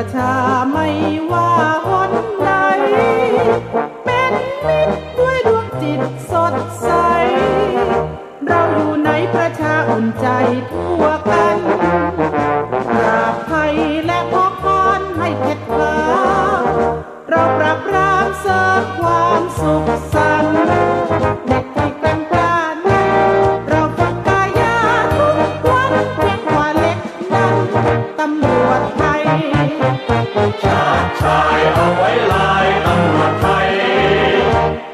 ประชาไม่ว่าหนใดเป็นมิตรด้วยดวงจิตสดใสเราอยู่ในประชาอุ่นใจทั่วกันปราบภัยและพกพรให้เข็ดขลาเราปราบปรามเสริมความสุขสันต์เด็กที่แกล้งกล้านั้นเราฝึกกายาทุกวันเพียงกว่าเล็กนั้นตำรวจไทยชาติชายเอาไว้ลายตำรวจไทย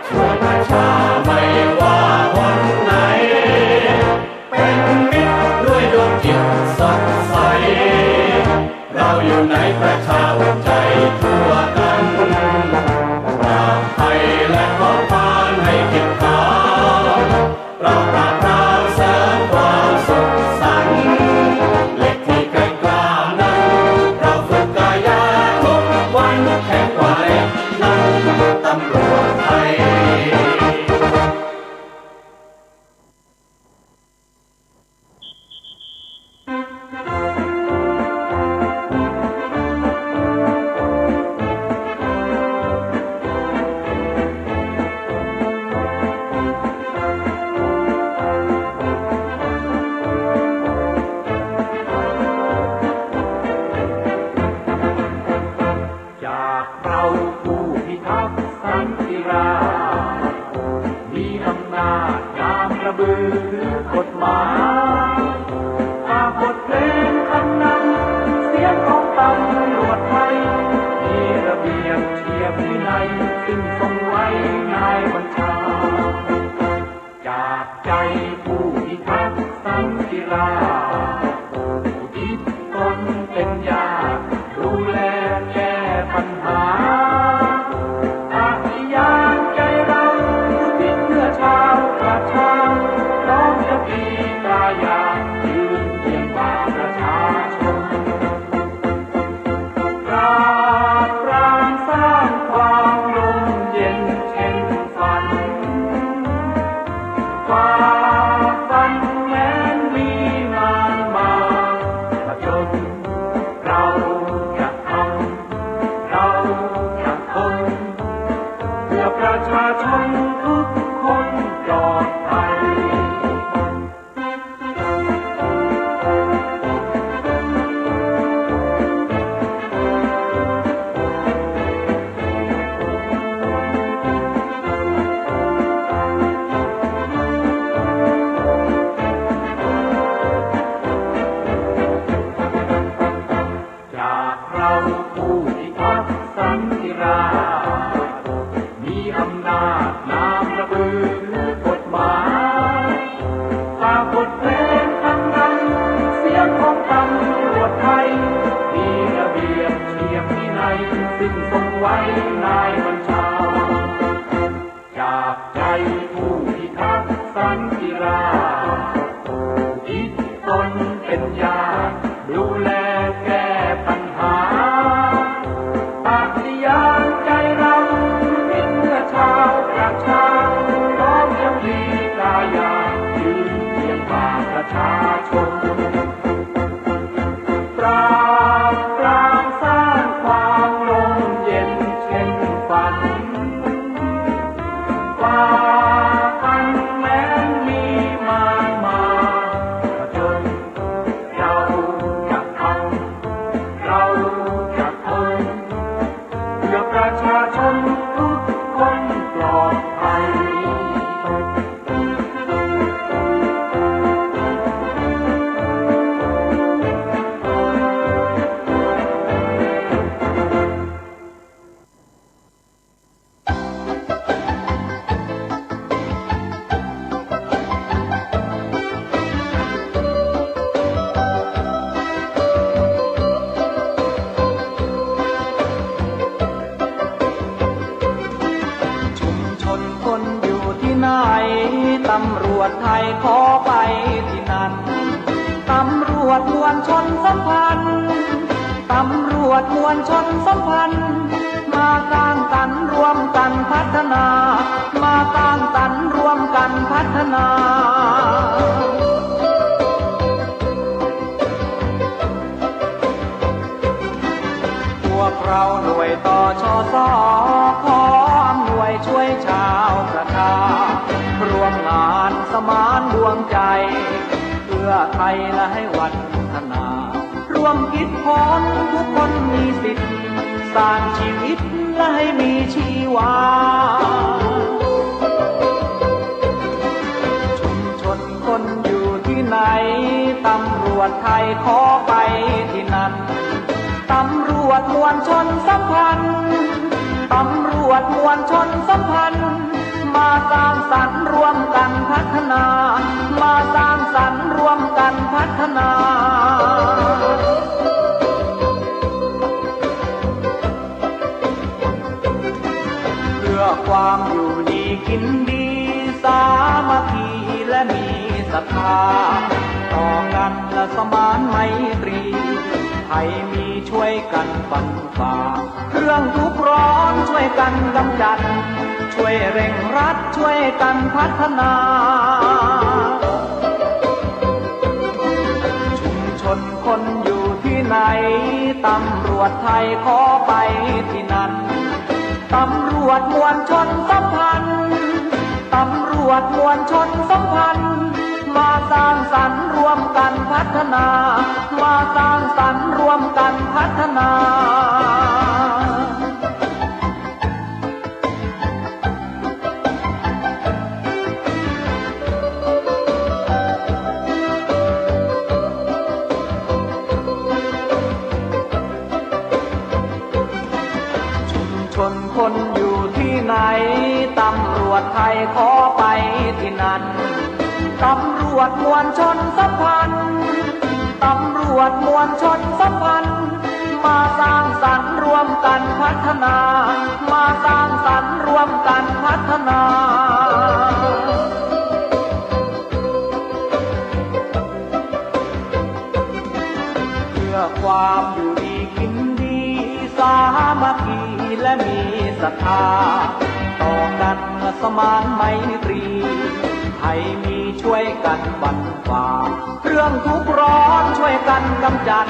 ช่วยประชาไม่ว่าคนไหนเป็นมิตรด้วยดวงจิตสดใสเราอยู่ในประชาอุ่นใจทั่วกันปราบภัยและขอพานให้เข็ดขาวเราปราบปรามเสริมความสุขสันต์เล็กที่แกล้งกล้านั้นเราฝึกกายาทุกวันแข็งกว่าเล็กนั้นตำรวจไทยจากเราผู้พิทักษ์สันติราษฎร์มีอำนาจยามกระบือถือกฎหมายฝากบทเพลงคำนำเสียงของตำรวจไทยมีระเบียบเทียบวินัยซึ่งทรงไว้นายบัญชาจากใจผู้พิทักษ์สันติราษฎร์อุทิศตนเป็นญาติดูแลแก้ปัญหาอาทิยานใจเราอุทิศเพื่อชาวประชาน้อมจะปีกายายืนเคียงบ่าประชาชนปราบปรามสร้างความลมเย็นเช่นฝันฝ่าฟันแม้นมีมารมาผจญเราจะทำเราจะทนเพื่อประชาชนทุกคนปลอดภัยจากเราผู้พิทักษ์สันติราษฎร์มีอำนาจนามกระบือถือกฎหมายฝากบทเพลงคำนำเสียงของตำรวจไทยมีระเบียบเทียบวินัยซึ่งทรงไว้นายบัญชาจากใจผู้พิทักษ์สันติราษฎร์อุทิศตนเป็นญาติดูแลแก้ปัญหาอาทิยานใจเราอุทิศเพื่อชาวประชาน้อมจะมีกายายืนเคียงบ่าประชาชนปราบปรามสร้างความลมเย็นเช่นฝันฝ่าฟันแม้นมีมารมาผจญเราจะทำเราจะทนเพื่อประชาชนทุกคนปลอดภัย ตำรวจไทยขอไปที่นั่นตำรวจมวลชนสัมพันธ์ตำรวจมวลชนสัมพันธ์มาสร้างสรรค์รวมกันพัฒนามาสร้างสรรค์รวมกันพัฒนา ชสขออำนวยช่วยชาวประชารวมงานสมานดวงใจเพื่อไทยและให้วันพัฒนารวมคิดพ้นทุกคนมีสิทธิ์สร้างชีวิตและให้มีชีวาชุมชนคนอยู่ที่ไหนตำรวจไทยขอไปที่นั่นตำรวจมวลชนสัมพันธ์ตำรวจมวลชนสัมพันธ์มาสร้างสรรค์ร่วมกันพัฒนามาสร้างสรรค์ร่วมกันพัฒนาเพื่อความอยู่ดีกินดีสามัคคีและมีศรัทธาต่อกันและสมานไมตรีไทยมีช่วยกันบรรฝ่าเรื่องทุกข์ร้อนช่วยกันกำจัดช่วยเร่งรัดช่วยกันพัฒนาชุมชนคนอยู่ที่ไหนตำรวจไทยขอไปที่นั่นตำรวจมวลชนสัมพันธ์ตำรวจมวลชนสัมพันธ์มาสร้างสรรค์ร่วมกันพัฒนามาสร้างสรรค์ร่วมกันพัฒนาชุมชนคนอยู่ที่ไหนตำรวจไทยขอไปที่นั่นตำรวจมวลชนสัมพันธ์ตำรวจมวลชนสัมพันธ์มาสร้างสรรค์ร่วมกันพัฒนามาสร้างสรรค์ร่วมกันพัฒนาเพื่อความอยู่ดีกินดีสามัคคีและมีศรัทธาต่อกันสมานไมตรีไทยมีช่วยกันบรรฝ่าเรื่องทุกข์ร้อนช่วยกันกำจัด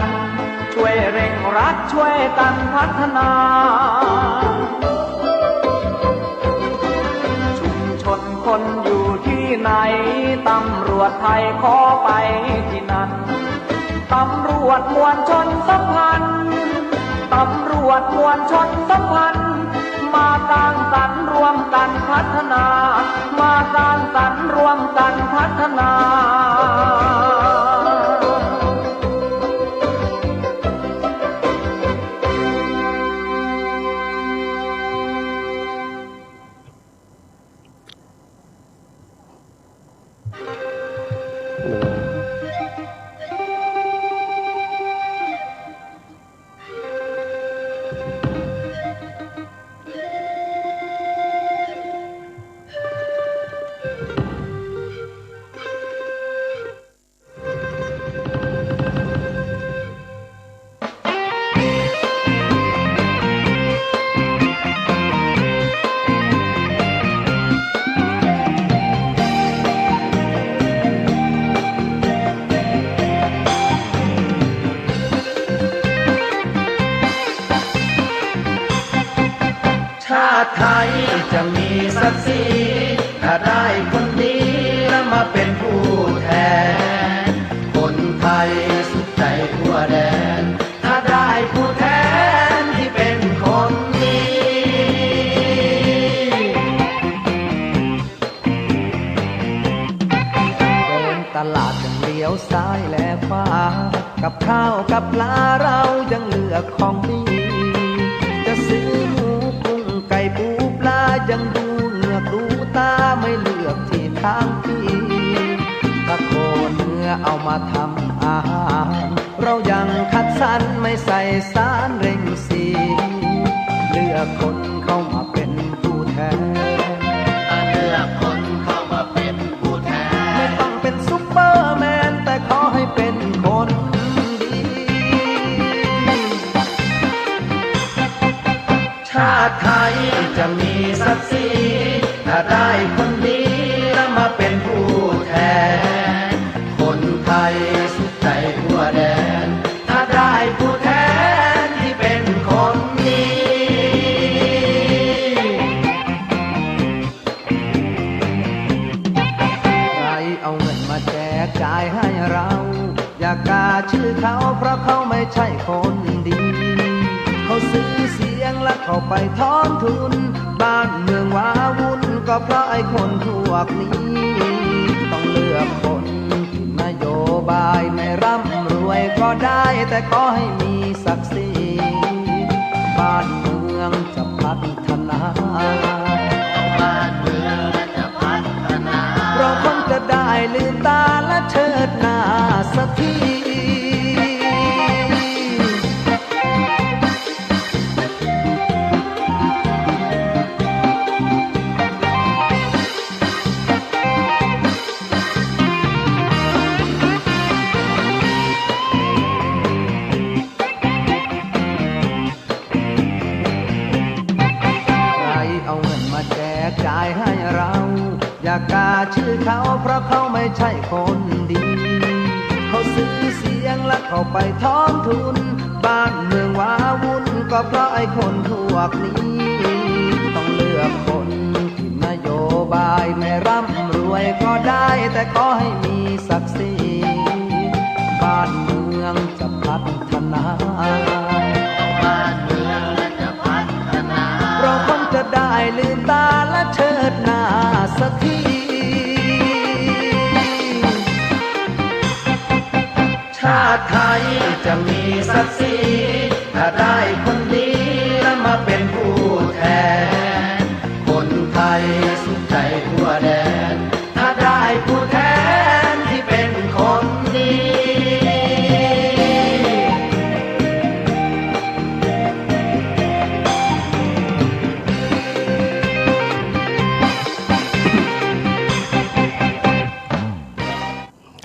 ช่วยเร่งรัดช่วยกันพัฒนาชุมชนคนอยู่ที่ไหนตำรวจไทยขอไปที่นั่นตำรวจมวลชนสัมพันธ์ตำรวจมวลชนสัมพันธ์มาสร้างสรรค์ร่วมกันพัฒนามาสร้างสรรค์ร่วมกันพัฒนาไทยจะมีศักดิ์ศรีถ้าได้คนดีแล้วมาเป็นผู้แทนคนไทยสุดใจทั่วแดนถ้าได้ผู้แทนที่เป็นคนดีเดินตลาดยังเลี้ยวซ้ายและขวากับข้าวกับปลาเรายังเลือกของดีจะซื้อหมูกุ้งไก่ปูปลายังดูเหงือกดูตาไม่เลือกที่ทางที่ถ้าโคนเนื้อเอามาทำอาหารเรายังคัดสรรไม่ใส่สารเร่งสีเลือกคนเข้ามาเป็นผู้แทนเลือกคนเข้ามาเป็นผู้แทนไม่ต้องเป็นซุปเปอร์แมนแต่ขอให้เป็นคนดีชาติไทยจะมีศักดิ์ศรีถ้าได้คนดีแล้วมาเป็นผู้แทนคนไทยสุดใจทั่วแดนถ้าได้ผู้แทนที่เป็นคนดี กจ่ายให้เราอย่ากาชื่อเขาเพราะเขาไม่ใช่คนดีเขาซื้อเสียงและเขาไปถอนทุนบ้านเมืองว้าวุ่นก็เพราะไอ้คนพวกนี้ต้องเลือกคนที่นโยบายไม่ร่ำรวยก็ได้แต่ขอให้มีศักดิ์ศรีบ้านเมืองจะพัฒนาเราคงจะได้ลืมตาและเชิดหน้าสักทีจ่ายให้เราอย่ากาชื่อเขาเพราะเขาไม่ใช่คนดีเขาซื้อเสียงและเขาไปถอนทุนบ้านเมืองว้าวุ่นก็เพราะไอ้คนพวกนี้ต้องเลือกคนที่นโยบายไม่ร่ำรวยก็ได้แต่ขอให้มีศักดิ์ศรีบ้านเมืองจะพัฒนาเราคงจะได้ลืมตาและเชิดหน้าสักทีชาติไทยจะมีศักดิ์ศรีถ้าได้คนดีและมาเป็นผู้แทนคนไทยสุขใจทั่วแดนถ้าได้ผู้แทนที่เป็นคนดี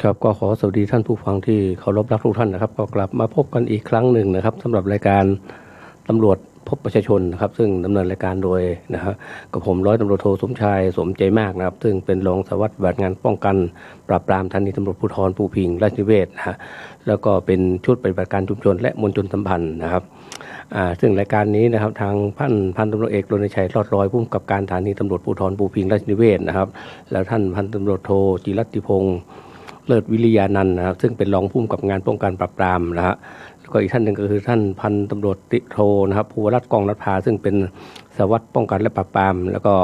ครับก็ขอสวัสดีท่านผู้ฟังที่เคารพรักทุกท่านนะครับก็กลับมาพบกันอีกครั้งหนึ่งนะครับสำหรับรายการตำรวจพบประชาชนนะครับซึ่งดำเนินรายการโดยนะครับกับผมร้อยตำรวจโทสมชายสมใจมากนะครับซึ่งเป็นรองสารวัตรปฏิบัติงานป้องกันปราบปรามสถานีตำรวจภูธรภูพิงค์ราชนิเวศน์นะฮะแล้วก็เป็นชุดปฏิบัติการชุมชนและมวลชนสัมพันธ์นะครับซึ่งรายการนี้นะครับทางพันตำรวจเอกรณชัยรอดลอยผู้กำกับการสถานีตำรวจภูธรภูพิงค์ราชนิเวศน์นะครับแล้วท่านพันตำรวจโทจิรัตติพงศ์เลิศวิริยานันท์นะครับซึ่งเป็นรองผู้กำกับงานป้องกันปราบปรามนะฮะแล้วก็อีกท่านหนึ่งก็คือท่านพันตำรวจโทนะครับภูวรัตน์กองรัฐภาซึ่งเป็นสารวัตรป้องกันและปราบปรามแล้วก็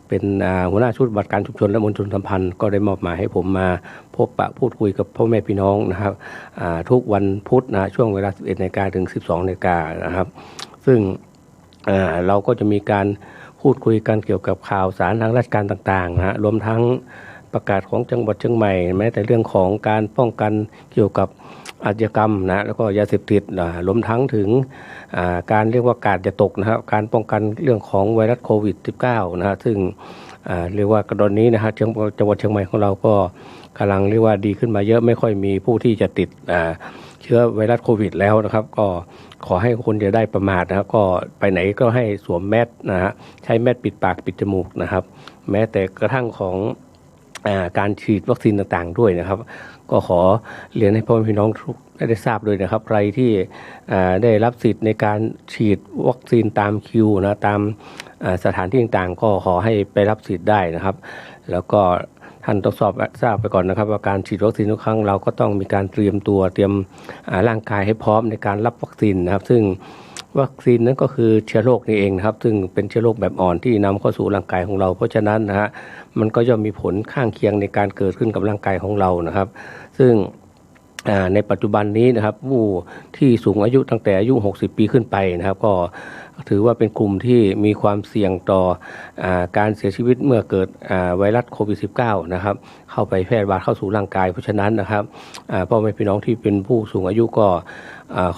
เป็นหัวหน้าชุดปฏิบัติการชุมชนและมวลชนสัมพันธ์ก็ได้มอบหมายให้ผมมาพบปะพูดคุยกับพ่อแม่พี่น้องนะครับทุกวันพุธนะช่วงเวลา 11:00 นถึง 12:00 นนะครับซึ่งเราก็จะมีการพูดคุยกันเกี่ยวกับข่าวสารทางราชการต่างๆนะฮะรวมทั้งประกาศของจังหวัดเชียงใหม่แม้แต่เรื่องของการป้องกันเกี่ยวกับอาชญากรรมนะแล้วก็ยาเสพติดรวมทั้งถึงการเรียกว่ากาดจะตกนะครับการป้องกันเรื่องของไวรัสโควิด -19 นะฮะซึ่งเรียกว่ากรณีนี้นะฮะจังหวัดเชียงใหม่ของเราก็กำลังเรียกว่าดีขึ้นมาเยอะไม่ค่อยมีผู้ที่จะติดเชื้อไวรัสโควิดแล้วนะครับก็ขอให้คนจะได้ประมาทนะครับก็ไปไหนก็ให้สวมแมสนะฮะใช้แมสปิดปากปิดจมูกนะครับแม้แต่กระทั่งของการฉีดวัคซีนต่างๆด้วยนะครับก็ขอเรียนให้พ่อแม่พี่น้องทุกได้ทราบด้วยนะครับใครที่ได้รับสิทธิ์ในการฉีดวัคซีนตามคิวนะตามสถานที่ต่างๆก็ขอให้ไปรับสิทธิ์ได้นะครับแล้วก็ท่านต้องทราบไปก่อนนะครับว่าการฉีดวัคซีนทุกครั้งเราก็ต้องมีการเตรียมตัวเตรียมร่างกายให้พร้อมในการรับวัคซีนนะครับซึ่งวัคซีนนั้นก็คือเชื้อโรคนี่เองนะครับซึ่งเป็นเชื้อโรคแบบอ่อนที่นำเข้าสู่ร่างกายของเราเพราะฉะนั้นนะฮะมันก็ย่อมมีผลข้างเคียงในการเกิดขึ้นกับร่างกายของเรานะครับซึ่งในปัจจุบันนี้นะครับผู้ที่สูงอายุตั้งแต่อายุ60 ปีขึ้นไปนะครับก็ถือว่าเป็นกลุ่มที่มีความเสี่ยงต่อการเสียชีวิตเมื่อเกิดไวรัสโควิด -19 นะครับเข้าไปแพร่ระบาดเข้าสู่ร่างกายเพราะฉะนั้นนะครับพ่อแม่พี่น้องที่เป็นผู้สูงอายุก็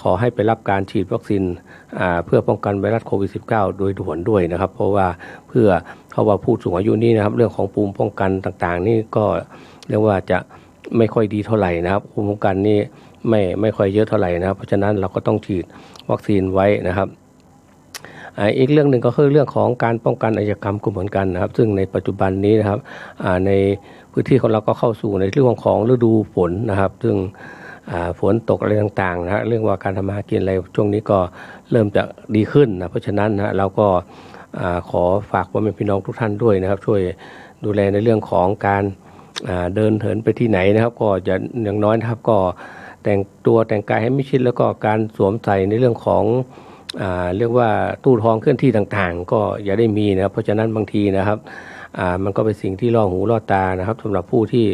ขอให้ไปรับการฉีดวัคซีนเพื่อป้องกันไวรัสโควิด -19 โดยด่วนด้วยนะครับเพราะว่าเพื่อเขาว่าผู้สูงอายุนี้นะครับเรื่องของภูมิป้องกันต่างๆนี่ก็เรียกว่าจะไม่ค่อยดีเท่าไหร่นะครับภูมิคุ้มกันนี่ไม่ค่อยเยอะเท่าไหร่นะครับเพราะฉะนั้นเราก็ต้องฉีดวัคซีนไว้นะครับอีกเรื่องหนึ่งก็คือเรื่องของการป้องกันอาชญากรรมก็เหมือนกันนะครับซึ่งในปัจจุบันนี้นะครับในพื้นที่ของเราก็เข้าสู่ในเรื่องของฤดูฝนนะครับซึ่งฝนตกอะไรต่างๆนะฮะเรื่องว่าการทำมาหากินอะไรช่วงนี้ก็เริ่มจะดีขึ้นนะเพราะฉะนั้นนะเราก็ขอฝากพ่อแม่พี่น้องทุกท่านด้วยนะครับช่วยดูแลในเรื่องของการ เดินเหินไปที่ไหนนะครับก็จะอย่างน้อยนะครับก็แต่งตัวแต่งกายให้มิดชิดแล้วก็การสวมใส่ในเรื่องของเรียกว่าตู้ทองเคลื่อนที่ต่างๆก็อย่าได้มีนะครับเพราะฉะนั้นบางทีนะครับมันก็เป็นสิ่งที่ล่อหูล่อตานะครับสำหรับผู้ที่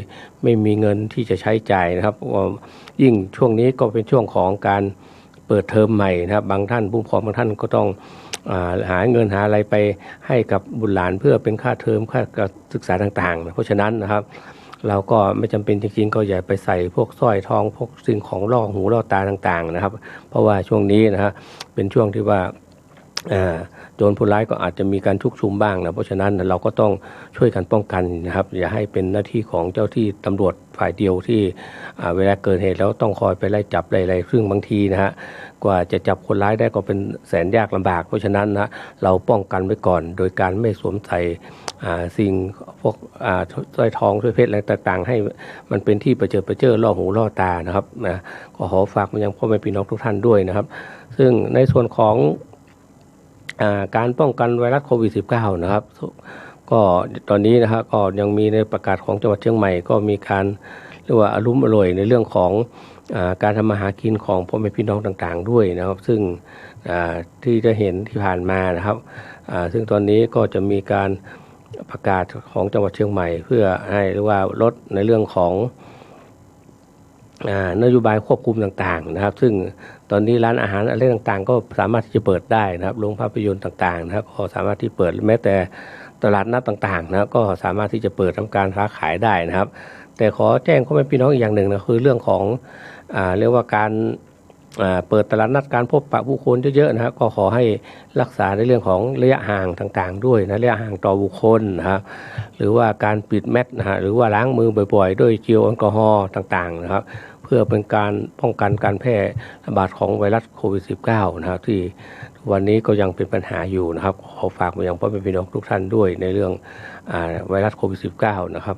ไม่มีเงินที่จะใช้จ่ายนะครับยิ่งช่วงนี้ก็เป็นช่วงของการเปิดเทอมใหม่นะครับบางท่านผู้ปกครองบางท่านก็ต้องหาเงินหาอะไรไปให้กับบุตรหลานเพื่อเป็นค่าเทอมค่าการศึกษาต่างๆเพราะฉะนั้นนะครับเราก็ไม่จำเป็นจริงๆก็อย่าไปใส่พวกสร้อยทองพวกสิ่งของล่อหูล่อตาต่างๆนะครับเพราะว่าช่วงนี้นะฮะเป็นช่วงที่ว่าโจรผู้ร้ายก็อาจจะมีการชุกชุมบ้างนะเพราะฉะนั้นเราก็ต้องช่วยกันป้องกันนะครับอย่าให้เป็นหน้าที่ของเจ้าที่ตำรวจฝ่ายเดียวที่เวลาเกิดเหตุแล้วต้องคอยไปไล่จับอะไรซึ่งบางทีนะฮะกว่าจะจับคนร้ายได้ก็เป็นแสนยากลำบากเพราะฉะนั้นนะเราป้องกันไว้ก่อนโดยการไม่สวมใส่สิ่งพวกสร้อยทองสร้อยเพชรอะไรต่างๆให้มันเป็นที่ประเจิดล่อหูล่อตานะครับนะก็ขอฝากมายังพ่อแม่พี่น้องทุกท่านด้วยนะครับซึ่งในส่วนของการป้องกันไวรัสโควิด -19 นะครับก็ตอนนี้นะครับก็ยังมีในประกาศของจังหวัดเชียงใหม่ก็มีการเรียกว่าอรุ่มอร่วยในเรื่องของการทำมาหากินของพ่อแม่พี่น้องต่างๆด้วยนะครับซึ่งที่จะเห็นที่ผ่านมานะครับซึ่งตอนนี้ก็จะมีการประกาศของจังหวัดเชียงใหม่เพื่อให้เรียกว่าลดในเรื่องของนโยบายควบคุมต่างๆนะครับซึ่งตอนนี้ร้านอาหารอะไรต่างๆก็สามารถที่จะเปิดได้นะครับโรงภาพยนตร์ต่างๆนะครับก็สามารถที่เปิดแม้แต่ตลาดนัดต่างๆนะก็สามารถที่จะเปิดทำการค้าขายได้นะครับแต่ขอแจ้งพ่อแม่พี่น้องอีกอย่างหนึ่งนะคือเรื่องของเรียกว่าการเปิดตลาดนัดการพบปะผู้คนเยอะๆนะครับก็ขอให้รักษาในเรื่องของระยะห่างต่างๆด้วยนะระยะห่างต่อบุคคลนะครับหรือว่าการปิดแมสนะฮะหรือว่าล้างมือบ่อยๆด้วยเจลแอลกอฮอล์ต่างๆนะครับเพื่อเป็นการป้องกันการแพร่ระบาดของไวรัสโควิด -19 นะครับที่วันนี้ก็ยังเป็นปัญหาอยู่นะครับขอฝากมายังพ่อแม่พี่น้องทุกท่านด้วยในเรื่องไวรัสโควิด -19 นะครับ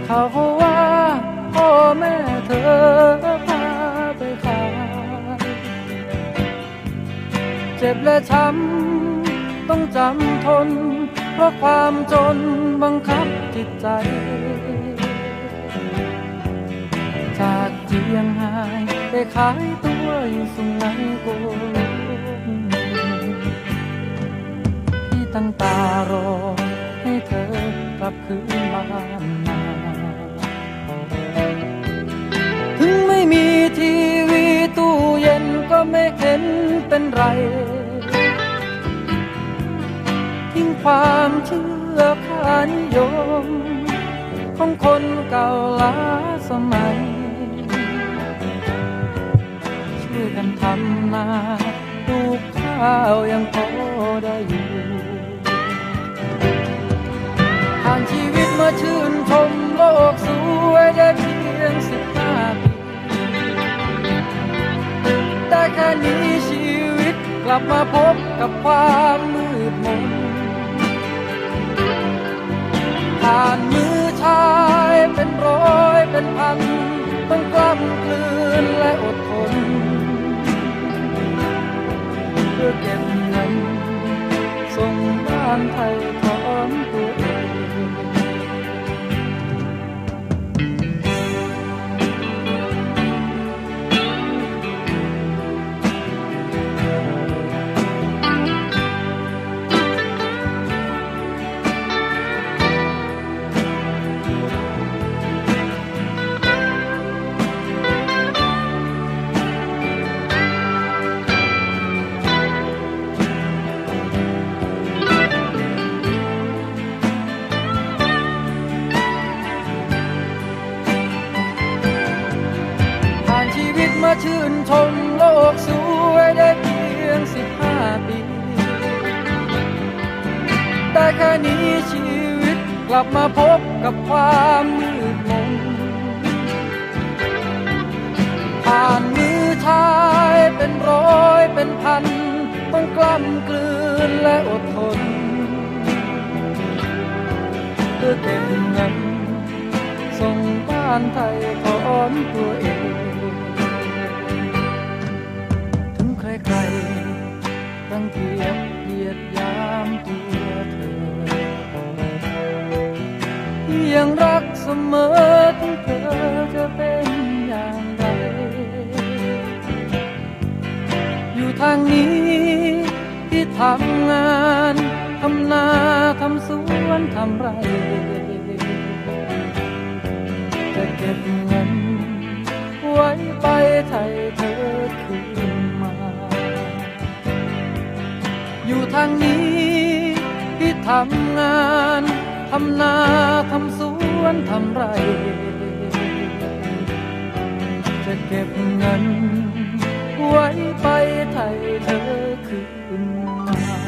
เขาว่าพ่อแม่เธอพาไปขายเจ็บและช้ำต้องจำทนเพราะความจนบังคับจิตใจจากเจียงไฮ้ไปขายตัวอยู่สุไหงโกลกพี่ตั้งตารอให้เธอกลับคืนบ้านนาถึงไม่มีทีวีตู้เย็นก็ไม่เห็นเป็นไรทิ้งความเชื่อค่านิยมของคนเก่าล้าสมัยช่วยกันทำนาปลูกข้าวยังพอได้อยู่ผ่านชีวิตมาชื่นชมโลกสวยได้เพียง15 ปีแต่แค่นี้ชีวิตกลับมาพบกับความมืดมนผ่านมือชายเป็นร้อยเป็นพันต้องกล้ำกลืนและอดทนเพื่อเก็บเงินส่งบ้านไทยถอนตัวเองมาชื่นชมโลกสวยได้เพียง15 ปีแต่แค่นี้ชีวิตกลับมาพบกับความมืดมนผ่านมือชายเป็นร้อยเป็นพันต้องกล้ำกลืนและอดทนเพื่อเก็บเงินส่งบ้านไทยถอนตัวเองใคร ทางนี้ที่ทำงานทำนาทำสวนทำไรจะเก็บเงินไว้ไปไถ่เธอคืนมาอยู่ทางนี้ที่ทำงานทำนาทำสวนทำไรจะเก็บเงินไว้ไปไถ่เธอคืนมา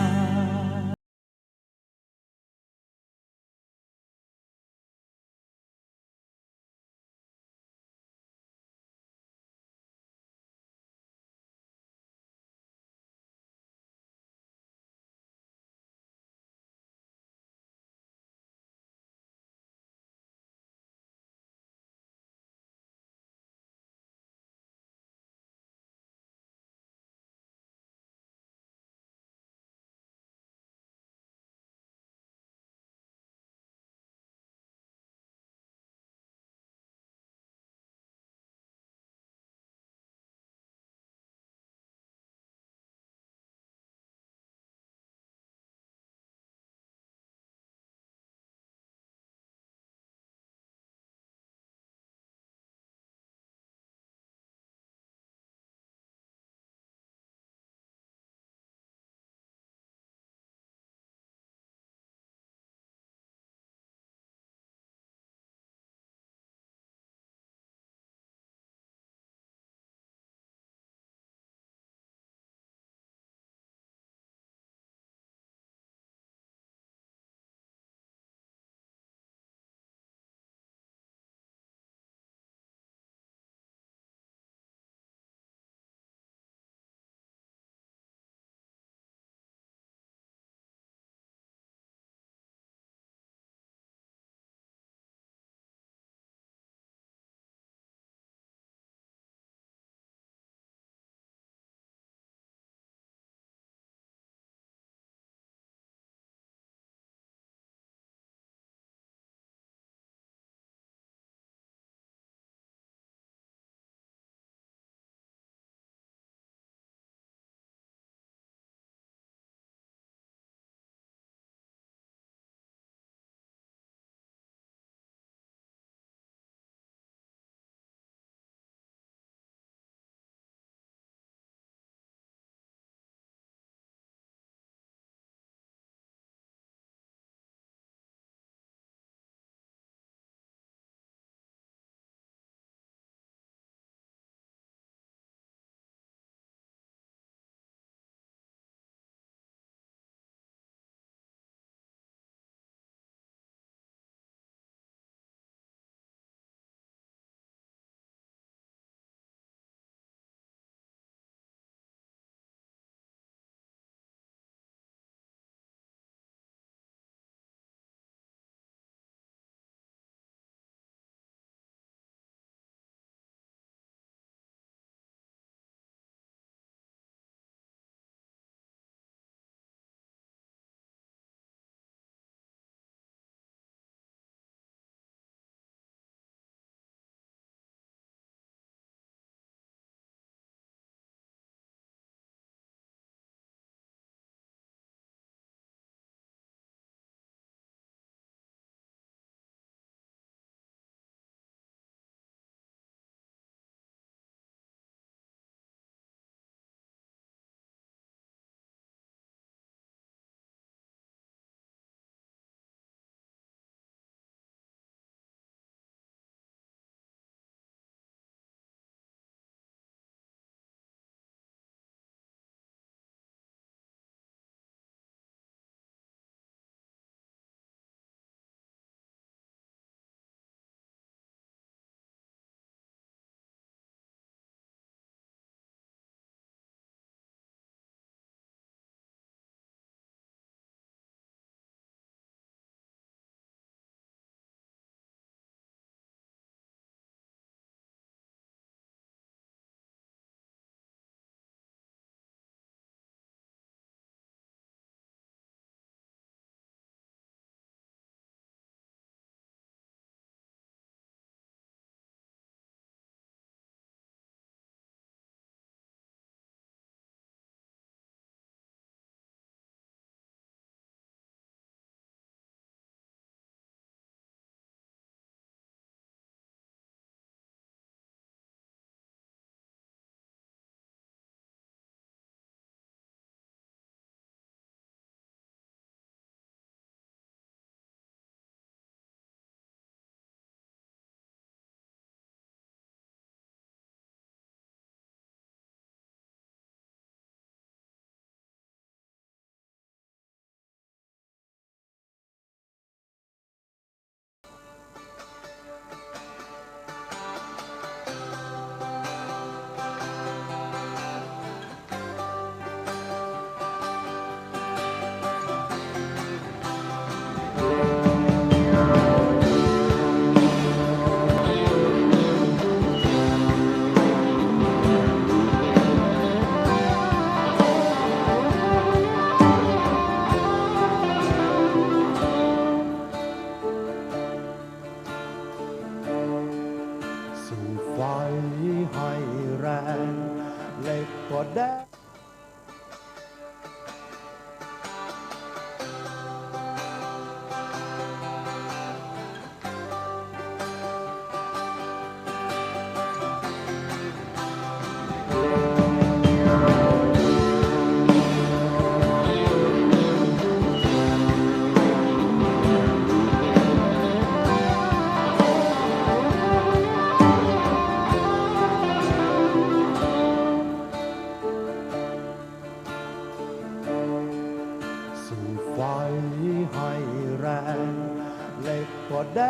ให้แรงเหล็กก็แด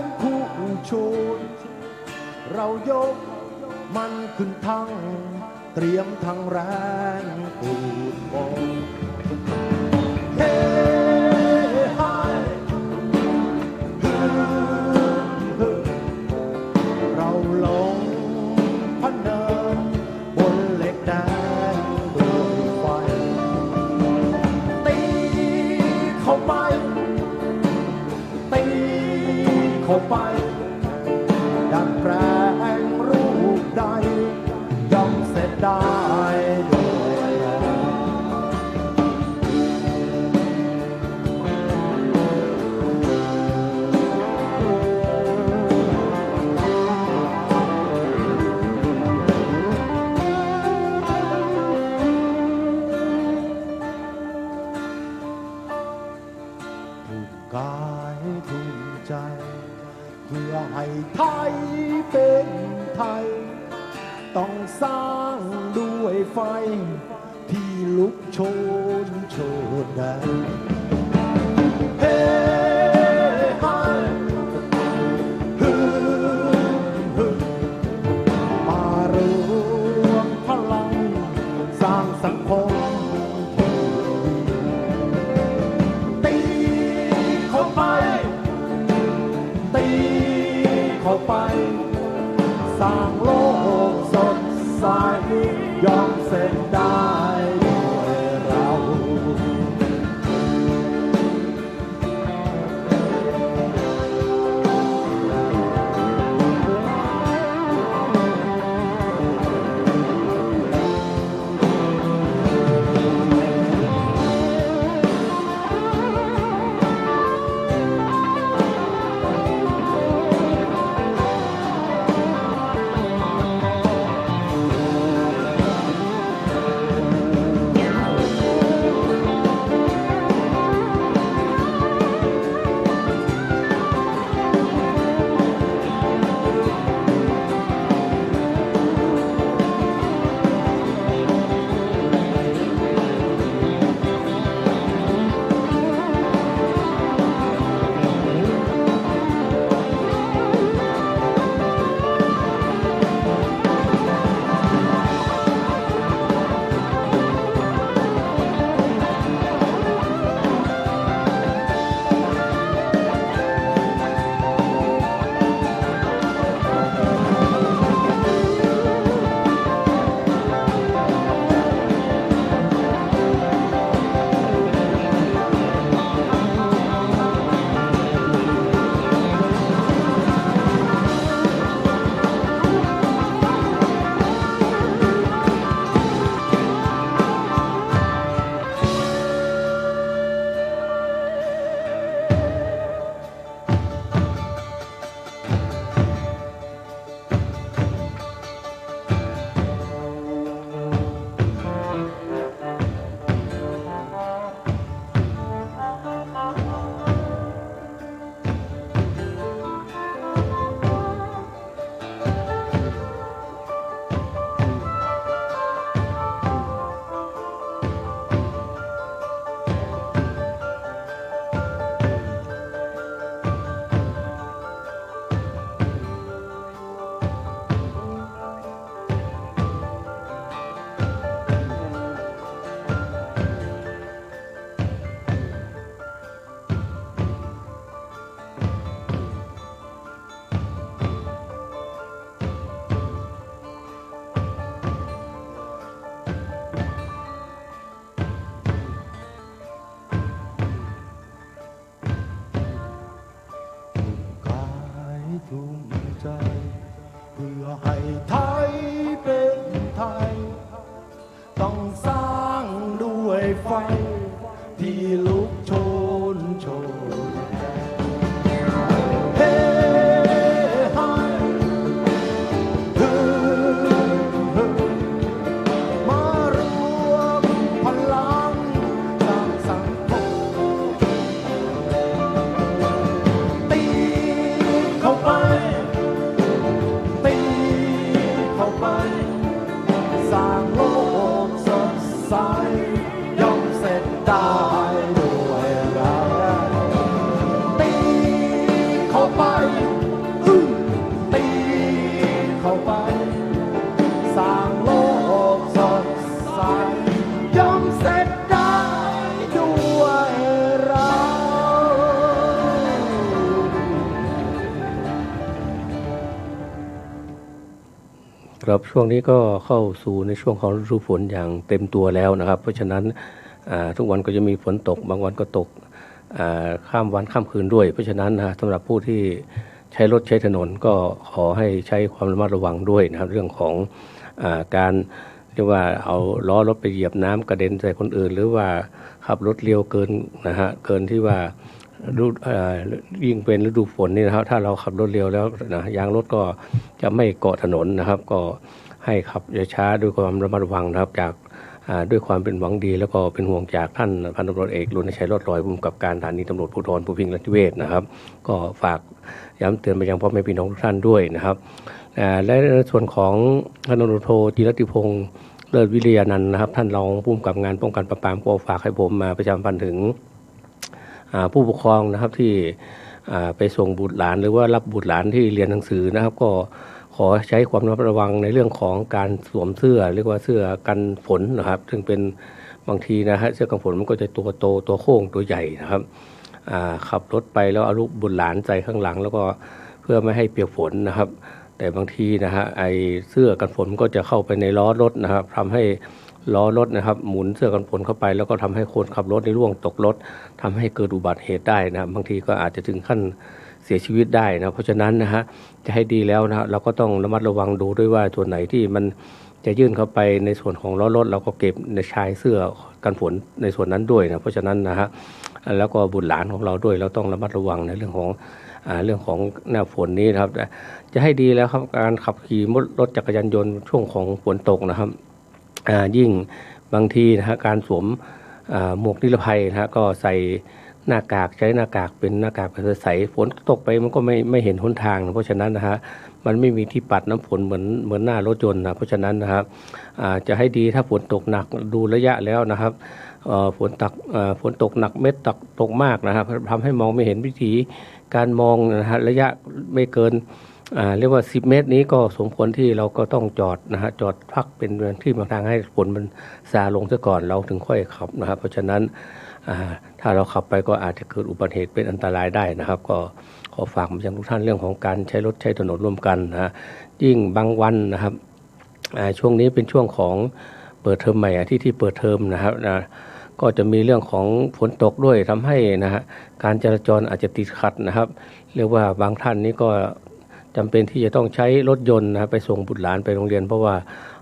งคู่ชูนเรายกมันขึ้นทั้งเตรียมทั้งแรงปูดบงเฮ้ไฮเราลงพเนินบนเหล็กแดงด้วยไฟตีเข้าไปตีเข้าไปดัดแปลงรูปใดย่อมเสร็จได้ด้วยแรงทุ่มกายทุ่มใจเพื่อให้ไทยเป็นไทยต้องสร้างด้วยไฟที่ลุกโชนโชนแดนเฮ้ไฮฮึฮึมารวมพลังสร้างสังคมตีเข้าไปตีเข้าไปสร้างโลกสดใสยอมเสร็จได้ด้วยเรา สร้างโลกสดใสย่อมเสร็จได้ ครับช่วงนี้ก็เข้าสู่ในช่วงของฤดูฝนอย่างเต็มตัวแล้วนะครับเพราะฉะนั้นทุกวันก็จะมีฝนตกบางวันก็ตกข้ามวันข้ามคืนด้วยเพราะฉะนั้นสำหรับผู้ที่ใช้รถใช้ถนนก็ขอให้ใช้ความระมัดระวังด้วยนะครับเรื่องของการเรียกว่าเอาล้อรถไปเหยียบน้ำกระเด็นใส่คนอื่นหรือว่าขับรถเร็วเกินนะฮะเกินที่ว่ายิ่งเป็นฤดูฝนนี่นะครับถ้าเราขับรถเร็วแล้วนะยางรถก็จะไม่เกาะถนนนะครับก็ให้ขับช้าๆด้วยความระมัดระวังนะครับจากด้วยความเป็นหวังดีแล้วก็เป็นห่วงจากท่านพันตำรวจเอกรณชัยรอดลอยผู้กำกับการสถานีตำรวจภูธรภูพิงค์ราชเวชนะครับก็ฝากย้ำเตือนไปยังพ่อแม่พี่น้องทุกท่านด้วยนะครับและในส่วนของพันตำรวจโทจิรติพงษ์เลิศวิริยานันท์นะครับท่านรองผู้กำกับงานป้องกันปราบปรามก็ฝากให้ผมมาประชาสัมพันธ์ถึงผู้ปกครองนะครับที่ไปส่งบุตรหลานหรือว่ารับบุตรหลานที่เรียนหนังสือนะครับก็ขอใช้ความระมัดระวังในเรื่องของการสวมเสื้อเรียกว่าเสื้อกันฝนนะครับซึ่งเป็นบางทีนะฮะเสื้อกันฝนมันก็จะตัวโตตัวโค้งตัวใหญ่นะครับขับรถไปแล้วเอาลูกบุตรหลานใส่ข้างหลังแล้วก็เพื่อไม่ให้เปียกฝนนะครับแต่บางทีนะฮะไอเสื้อกันฝนก็จะเข้าไปในล้อรถนะครับทำให้ล้อรถนะครับหมุนเสื้อกันฝนเข้าไปแล้วก็ทำให้คนขับรถในร่วงตกรถทำให้เกิดอุบัติเหตุได้นะบางทีก็อาจจะถึงขั้นเสียชีวิตได้นะเพราะฉะนั้นนะฮะจะให้ดีแล้วนะเราก็ต้องระมัดระวังดูด้วยว่าส่วนไหนที่มันจะยื่นเข้าไปในส่วนของล้อรถเราก็เก็บในชายเสื้อกันฝนในส่วนนั้นด้วยนะเพราะฉะนั้นนะฮะแล้วก็บุตรหลานของเราด้วยเราต้องระมัดระวังในเรื่องของหน้าฝนนี้นะครับจะให้ดีแล้วครับการขับขี่รถจักรยานยนต์ช่วงของฝนตกนะครับยิ่งบางทีนะฮะการสวมหมวกนิรภัยนะฮะก็ใส่หน้ากากใช้หน้ากากเป็นหน้ากากใสฝนตกไปมันก็ไม่เห็นหนทางนะเพราะฉะนั้นนะฮะมันไม่มีที่ปัดน้ำฝนเหมือนหน้ารถยนต์นะเพราะฉะนั้นนะครับจะให้ดีถ้าฝนตกหนักดูระยะแล้วนะครับฝนตกหนักเม็ดตกมากนะครับทำให้มองไม่เห็นวิธีการมองนะฮะระยะไม่เกินเรียกว่า10 เมตรนี้ก็สมควรที่เราก็ต้องจอดนะฮะจอดพักเป็นที่บางทางให้ฝนมันซาลงซะก่อนเราถึงค่อยขับนะครับเพราะฉะนั้นถ้าเราขับไปก็อาจจะเกิดอุบัติเหตุเป็นอันตรายได้นะครับก็ขอฝากมายังทุกท่านเรื่องของการใช้รถใช้ถนนร่วมกันนะยิ่งบางวันนะครับช่วงนี้เป็นช่วงของเปิดเทอมใหม่ที่เปิดเทอมนะครับก็จะมีเรื่องของฝนตกด้วยทำให้นะฮะการจราจรอาจจะติดขัดนะครับเรียกว่าบางท่านนี้ก็จำเป็นที่จะต้องใช้รถยนต์นะไปส่งบุตรหลานไปโรงเรียนเพราะว่า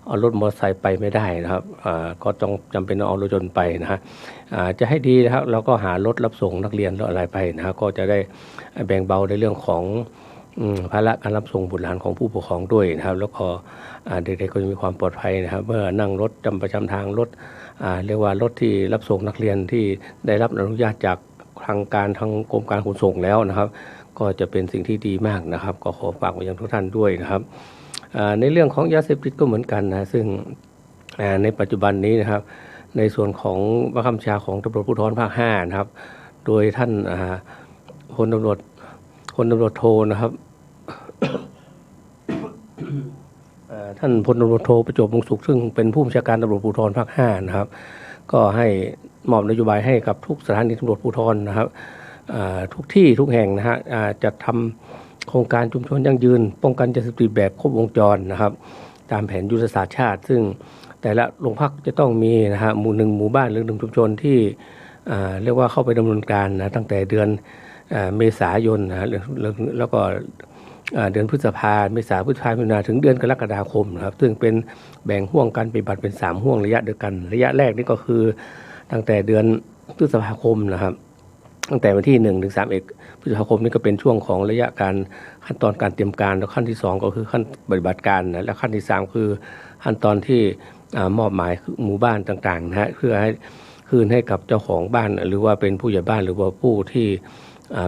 เอารถมอเตอร์ไซค์ไปไม่ได้นะครับก็ต้องจำเป็นต้องเอารถยนต์ไปนะฮะจะให้ดีนะครับเราก็หารถรับส่งนักเรียนหรืออะไรไปนะฮะก็จะได้แบ่งเบาในเรื่องของภาระการรับส่งบุตรหลานของผู้ปกครองด้วยนะครับแล้วก็เด็กๆก็จะมีความปลอดภัยนะครับเมื่อนั่งรถประจำทางรถเรียกว่ารถที่รับส่งนักเรียนที่ได้รับอนุญาตจากทางกรมการขนส่งแล้วนะครับก็จะเป็นสิ่งที่ดีมากนะครับก็ขอฝากไว้ยังทุกท่านด้วยนะครับในเรื่องของยาเสพติดก็เหมือนกันนะซึ่งในปัจจุบันนี้นะครับในส่วนของบังคับบัญชาของตำรวจภูธรภาค5นะครับโดยท่านพลตำรวจโทนะครับ ท่านพลตำรวจโทประจวบวงศ์สุขซึ่งเป็นผู้บัญชาการตำรวจภูธรภาค5นะครับก็ให้มอบนโยบายให้กับทุกสถานีตำรวจภูธรนะครับทุกที่ทุกแห่งนะฮะจะทำโครงการชุมชนยั่งยืนป้องกันยาเสพติดแบบครบวงจรนะครับตามแผนยุทธศาสตร์ชาติซึ่งแต่ละโรงพักจะต้องมีนะฮะหมู่บ้านหรือ1ชุมชนที่เรียกว่าเข้าไปดำเนินการนะตั้งแต่เดือนเมษายนนะแล้วก็เดือนพฤษภาเมษาพฤษภามิถุนายนถึงเดือนกรกฎาคมนะครับซึ่งเป็นแบ่งห่วงการปฏิบัติเป็น3ห่วงระยะเดียวกันระยะแรกนี่ก็คือตั้งแต่เดือนพฤษภาคมนะครับตั้งแต่วันที่1 ถึง 31 พฤษภาคมนี่ก็เป็นช่วงของระยะการขั้นตอนการเตรียมการแล้วขั้นที่2ก็คือขั้นปฏิบัติการนะและขั้นที่3คือขั้นตอนที่มอบหมายหมู่บ้านต่างๆนะฮะเพื่อให้คืนให้กับเจ้าของบ้านหรือว่าเป็นผู้ใหญ่บ้านหรือว่าผู้ที่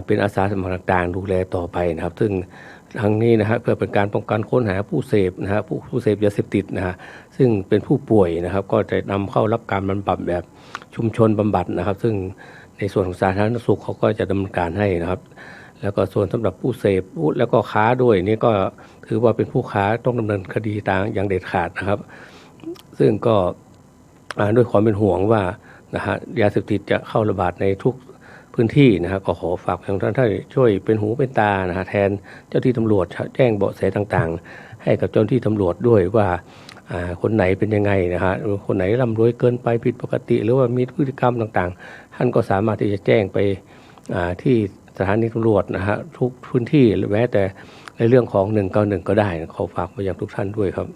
เป็นอาสาสมัครต่างๆดูแลต่อไปนะครับซึ่งทั้งนี้นะฮะเพื่อเป็นการป้องกันค้นหาผู้เสพนะฮะผู้เสพยาเสพติดนะฮะซึ่งเป็นผู้ป่วยนะครับก็จะนำเข้ารับการบำบัดแบบชุมชนบำบัดนะครับซึ่งในส่วนของสาธารณสุขเขาก็จะดำเนินการให้นะครับแล้วก็ส่วนสำหรับผู้เสพแล้วก็ค้าด้วยนี่ก็ถือว่าเป็นผู้ค้าต้องดำเนินคดีตามอย่างเด็ดขาดนะครับซึ่งก็ด้วยความเป็นห่วงว่านะฮะยาเสพติดจะเข้าระบาดในทุก พื้นที่นะฮะก็ขอฝากทางท่านช่วยเป็นหูเป็นตานะฮะแทนเจ้าที่ตำรวจแจ้งเบาะแสต่างๆให้กับเจ้าที่ตำรวจด้วยว่าคนไหนเป็นยังไงนะฮะคนไหนร่ำรวยเกินไปผิดปกติหรือว่ามีพฤติกรรมต่างๆท่านก็สามารถที่จะแจ้งไปที่สถานีตำรวจนะฮะทุกพื้นที่หรือแม้แต่ในเรื่องของ191ก็ได้ขอฝากไปยังทุกท่านด้วยครับ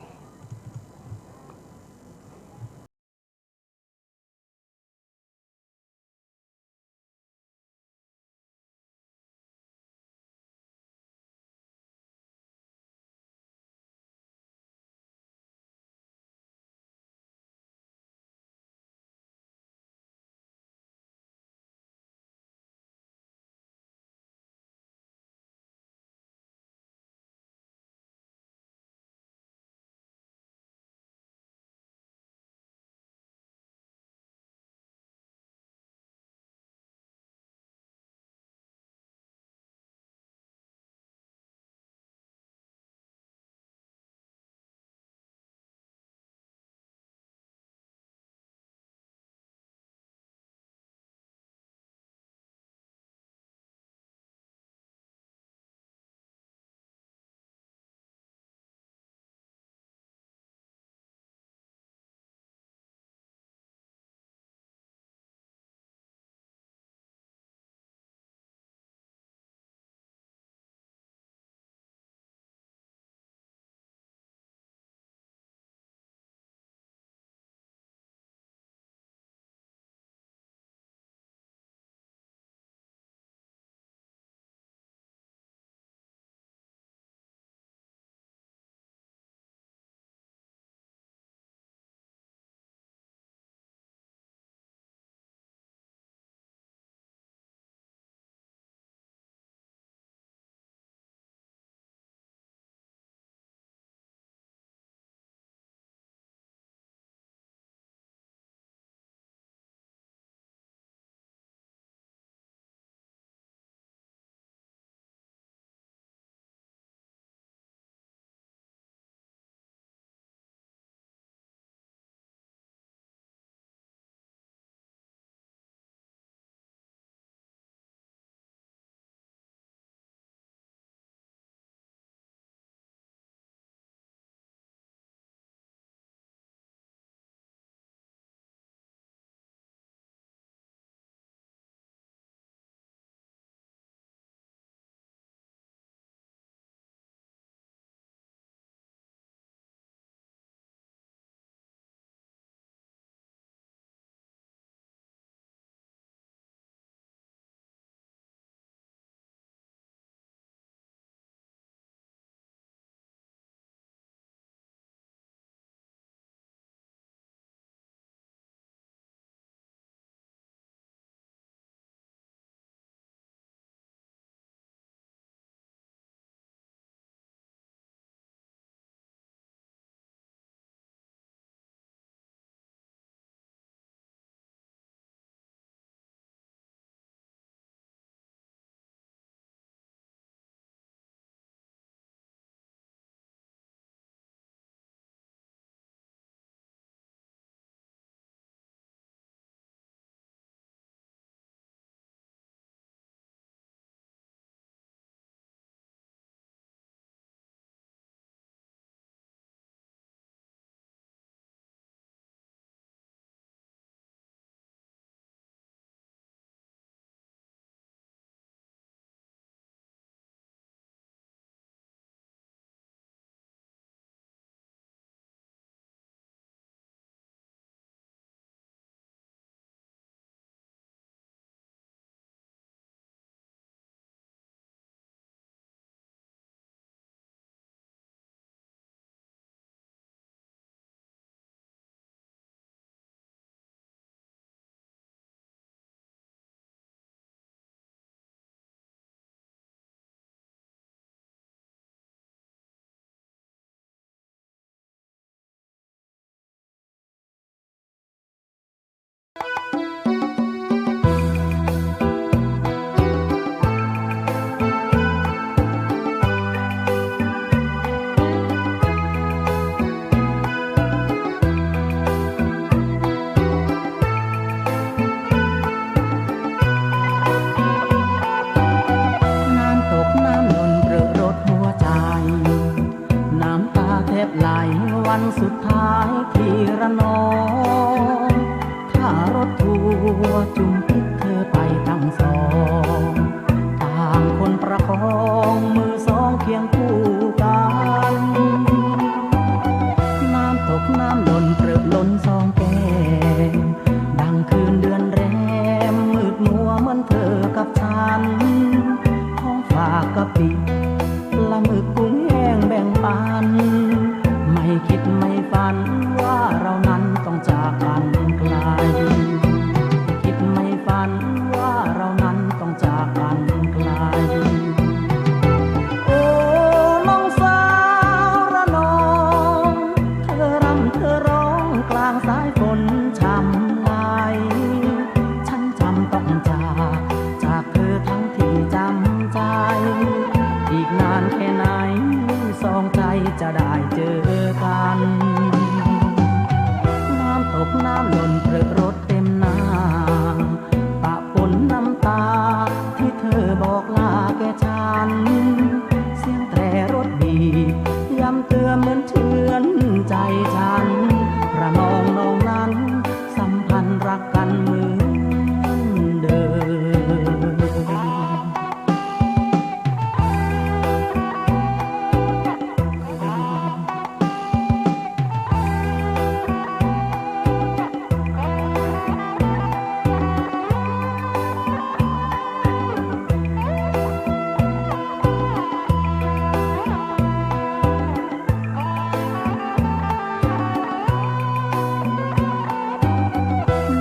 วจุมพิษเธอไปทั้งสองต่างคนประคองมือสองเคียงคู่กันน้ำตกน้ำหล่นเปรอะล้นสองแก้มดังคืนเดือนแรมมืดมัวเหมือนเธอกับฉันท้องฟ้ากะปิปลาหมึกกุ้งแห้งแบ่งปันไม่คิดไม่ฝันว่าเรานั้นต้องจากกันไกลคิดไม่ฝันว่าเรานั้นต้องจากกันไกลโอ้น้องสาวระนองเธอรำเธอร้องกลางสายฝนช่ำไหลฉันจำต้องจากเธอทั้งที่จำใจอีกนานแค่ไหนสองใจจะได้เจอกันน้ำตกน้ำหล่นเปรอะรถเต็มหน้าปะปนน้ำตาที่เธอบอกลาแก่ฉันเสียงแตรรถบีบย้ำเตือนเหมือนเชือนใจฉันระนองน้องนั้นสัมพันธ์รักกันเหมือนเดิม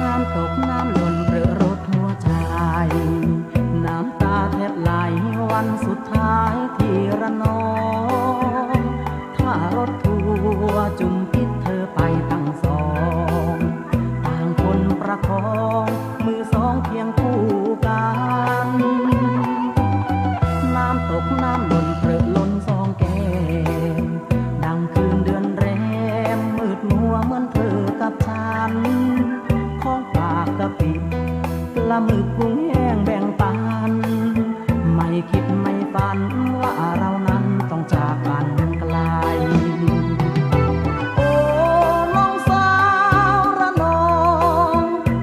น้ำตกน้ำหล่นเปรอะรถหัวใจน้ำตาแทบไหลวันสุดท้ายที่ระนองถ้ารถทัวร์จุมพิษเธอไปทั้งสองต่างคนประคองมือสองเคียงคู่กันน้ำตกน้ำหล่นเปรอะล้นสองแก้มดังคืนเดือนแรมมืดมัวเหมือนเธอกับฉันของปากกะปิปลาหมึกกุ้งแห้งแบ่งปันไม่คิดไม่ฝันว่าเรานั้นต้องจากกันไกลโอ้น้องสาวระนอง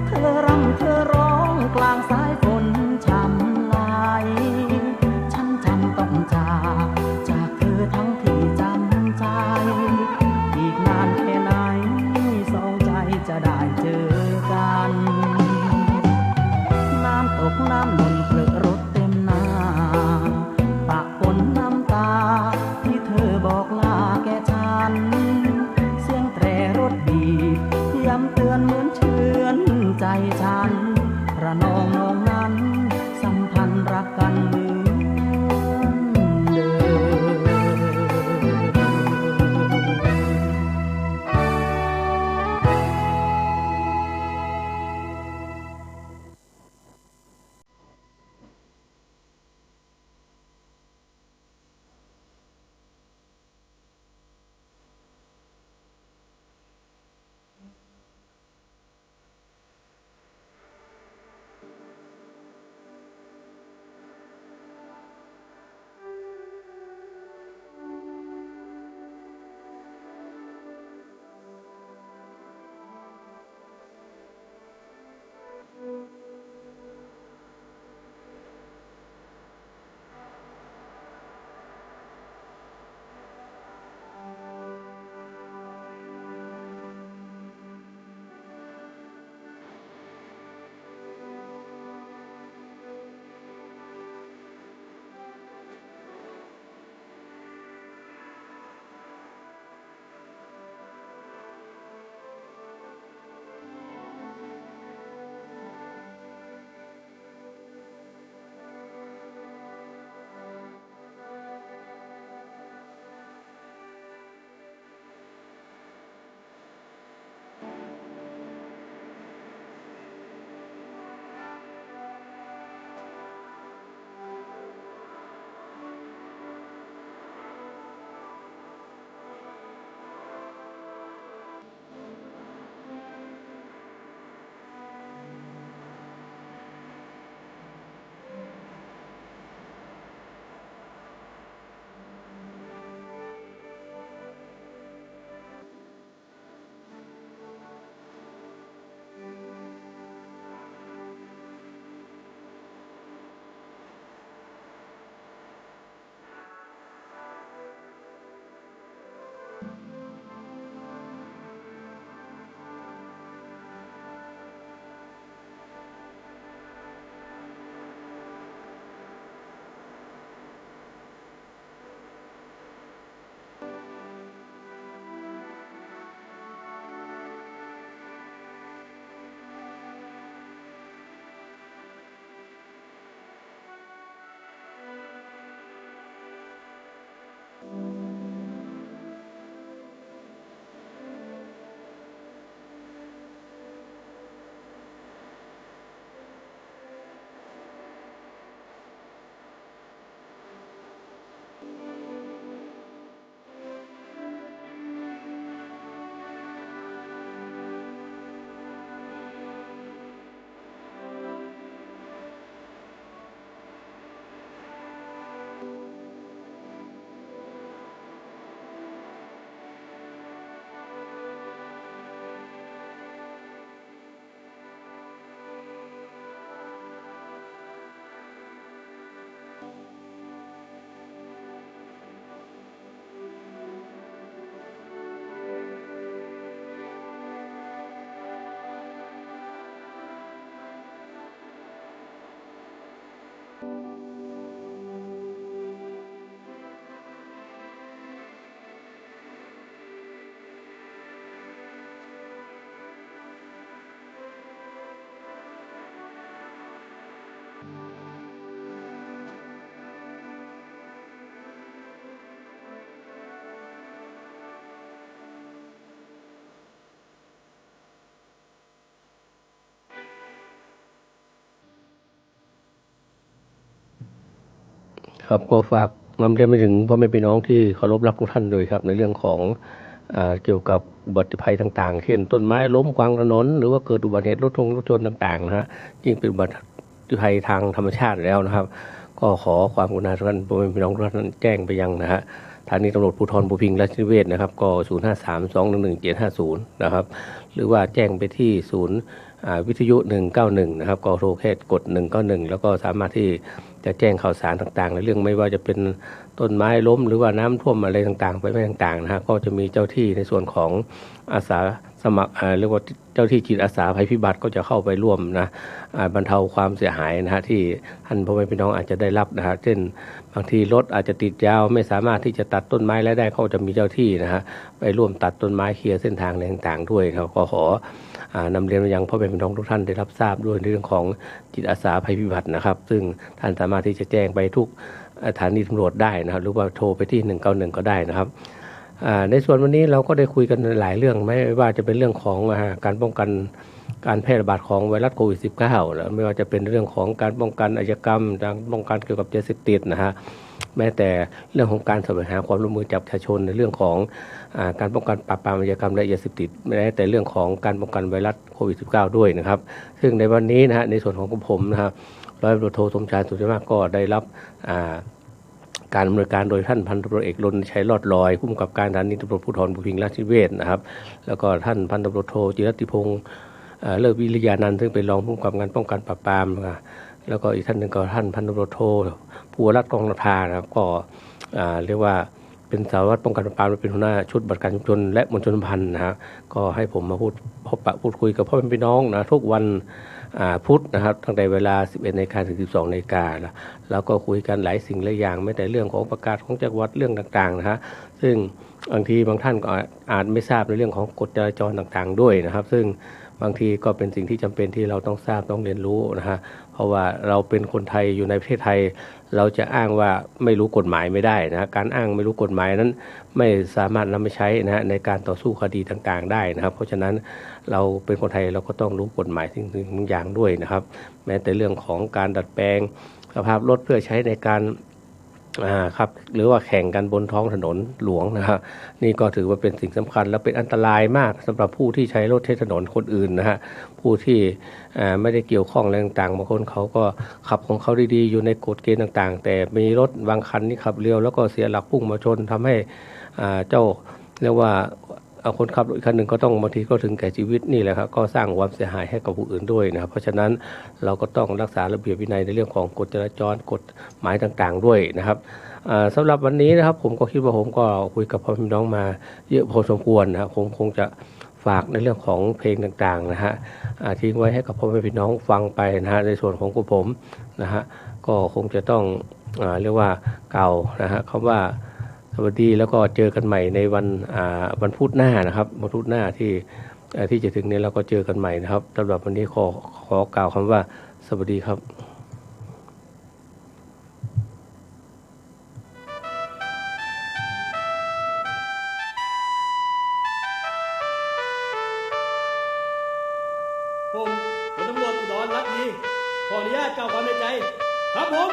เธอรำเธอร้องกลางสายฝนช่ำไหลฉันจำต้องจากเธอทั้งที่จำใจอีกนานแค่ไหนสองใจจะได้เจอกันน้ำตกน้ำหล่นเปรอะรถเต็มหน้าปะปนน้ำตาที่เธอบอกลาแก่ฉันเสียงแตรรถบีบย้ำเตือนเหมือนเชือนใจฉันระนองน้องนั้นสัมพันธ์รักกันเหมือนเดิม ครับก็ฝากนำเรียนไปถึงพ่อแม่พี่น้องที่เคารพรักทุกท่านด้วยครับในเรื่องของเกี่ยวกับอุบัติภัยต่างๆเช่นต้นไม้ล้มขวางถนนหรือว่าเกิดอุบัติเหตุรถชนต่างๆนะฮะยิ่งเป็นอุบัติภัยทางธรรมชาติแล้วนะครับก็ขอความกรุณาทุกท่านพ่อแม่พี่น้องทุกท่านแจ้งไปยังนะฮะสถานีตำรวจภูธรภูพิงค์ราชนิเวศนะครับก็053211750นะครับหรือว่าแจ้งไปที่ศูนย์วิทยุ191นะครับก็โทรแค่กด191แล้วก็สามารถที่จะแจ้งข่าวสารต่างๆในเรื่องไม่ว่าจะเป็นต้นไม้ล้มหรือว่าน้ำท่วมอะไรต่างๆไปไม่ต่างๆนะฮะก็จะมีเจ้าที่ในส่วนของอาสาสมัครเรียกว่าเจ้าที่จิตอาสาภัยพิบัติก็จะเข้าไปร่วมนะบรรเทาความเสียหายนะฮะที่ท่านพ่อแม่พี่น้องอาจจะได้รับนะฮะเช่นบางทีรถอาจจะติดยาวไม่สามารถที่จะตัดต้นไม้ได้เขาจะมีเจ้าที่นะฮะไปร่วมตัดต้นไม้เคลียร์เส้นทางอะไรต่างๆด้วยครับก็ขอนำเรียนไปยังพ่อแม่พี่น้องทุกท่านได้รับทราบด้วยในเรื่องของจิตอาสาภัยพิบัตินะครับซึ่งท่านสามารถที่จะแจ้งไปทุกสถานีตำรวจได้นะครับหรือว่าโทรไปที่191ก็ได้นะครับในส่วนวันนี้เราก็ได้คุยกันหลายเรื่องไม่ว่าจะเป็นเรื่องของการป้องกันการแพร่ระบาดของไวรัสโควิด -19 แล้วไม่ว่าจะเป็นเรื่องของการป้องกันอาชญากรรมการป้องกันเกี่ยวกับยาเสพติดนะฮะแม้แต่เรื่องของการแสวงหาความร่วมมือจากประชาชนในเรื่องของการป้องกันปราบปรามอาชญากรรมและยาเสพติดแม้แต่เรื่องของการป้องกันไวรัสโควิด -19 ด้วยนะครับซึ่งในวันนี้นะฮะในส่วนของผมนะครับร้อยตำรวจโทสมชายสุขใจมากก็ได้รับการดำเนินการโดยท่านพันตำรวจเอกรณชัยรอดลอยผู้กำกับการสถานีตำรวจภูธรภูพิงค์ราชนิเวศนะครับแล้วก็ท่านพันตำรวจโทจิรติพงศ์เลิศวิริยานันท์ซึ่งเป็นรองผู้กำกับการป้องกันปราบปรามแล้วก็อีกท่านหนึ่งก็ท่านพันตำรวจโทภูวรัตน์กองนภานะครับก็เรียกว่าเป็นสารวัตรป้องกันปราบปรามและเป็นหัวหน้าชุดปฏิบัติการชุมชนและมวลชนสัมพันธ์นะฮะก็ให้ผมมาพูดคุยกับพ่อแม่พี่น้องนะทุกวันพุธนะครับตั้งแต่เวลา 11 นาฬิกาถึง 12 นาฬิกาแล้วก็คุยกันหลายสิ่งหลายอย่างไม่แต่เรื่องของประกาศของจังหวัดเรื่องต่างๆนะฮะซึ่งบางทีบางท่านก็อาจไม่ทราบในเรื่องของกฎจราจรต่างๆด้วยนะครับซึ่งบางทีก็เป็นสิ่งที่จำเป็นที่เราต้องทราบต้องเรียนรู้นะฮะเพราะว่าเราเป็นคนไทยอยู่ในประเทศไทยเราจะอ้างว่าไม่รู้กฎหมายไม่ได้นะการอ้างไม่รู้กฎหมายนั้นไม่สามารถนำไปใช้นะฮะในการต่อสู้คดีต่างๆได้นะครับเพราะฉะนั้นเราเป็นคนไทยเราก็ต้องรู้กฎหมายสิ่งอย่างด้วยนะครับแม้แต่เรื่องของการดัดแปลงสภาพรถเพื่อใช้ในการครับหรือว่าแข่งกันบนท้องถนนหลวงนะครับนี่ก็ถือว่าเป็นสิ่งสำคัญและเป็นอันตรายมากสำหรับผู้ที่ใช้รถใช้ถนนคนอื่นนะฮะผู้ที่ไม่ได้เกี่ยวข้องอะไรต่างๆบางคนเขาก็ขับของเขาดีๆอยู่ในกฎเกณฑ์ต่างๆแต่มีรถบางคันนี่ขับเร็วแล้วก็เสียหลักพุ่งมาชนทำให้เจ้าเรียกว่าคนขับรถคันหนึ่งก็ต้องบางทีก็ถึงแก่ชีวิตนี่แหละครับก็สร้างความเสียหายให้กับผู้อื่นด้วยนะครับเพราะฉะนั้นเราก็ต้องรักษาระเบียบวินัยในเรื่องของกฎจราจรกฎหมายต่างๆด้วยนะครับสำหรับวันนี้นะครับผมก็คิดว่าผมก็คุยกับพ่อพี่น้องมาเยอะพอสมควรนะครับคงจะฝากในเรื่องของเพลงต่างๆนะฮะทิ้งไว้ให้กับพ่อแม่พี่น้องฟังไปนะฮะในส่วนของผมนะฮะก็คงจะต้องเรียกว่าเก่านะฮะคำว่าสวัสดีแล้วก็เจอกันใหม่ในวันพุธหน้านะครับวันพุธหน้าที่จะถึงนี้เราก็เจอกันใหม่นะครับสำหรับวันนี้ขอกล่าวคำว่าสวัสดีครับผมตำรวจภูธรรักดีขออนุญาตกล่าวความในใจครับผม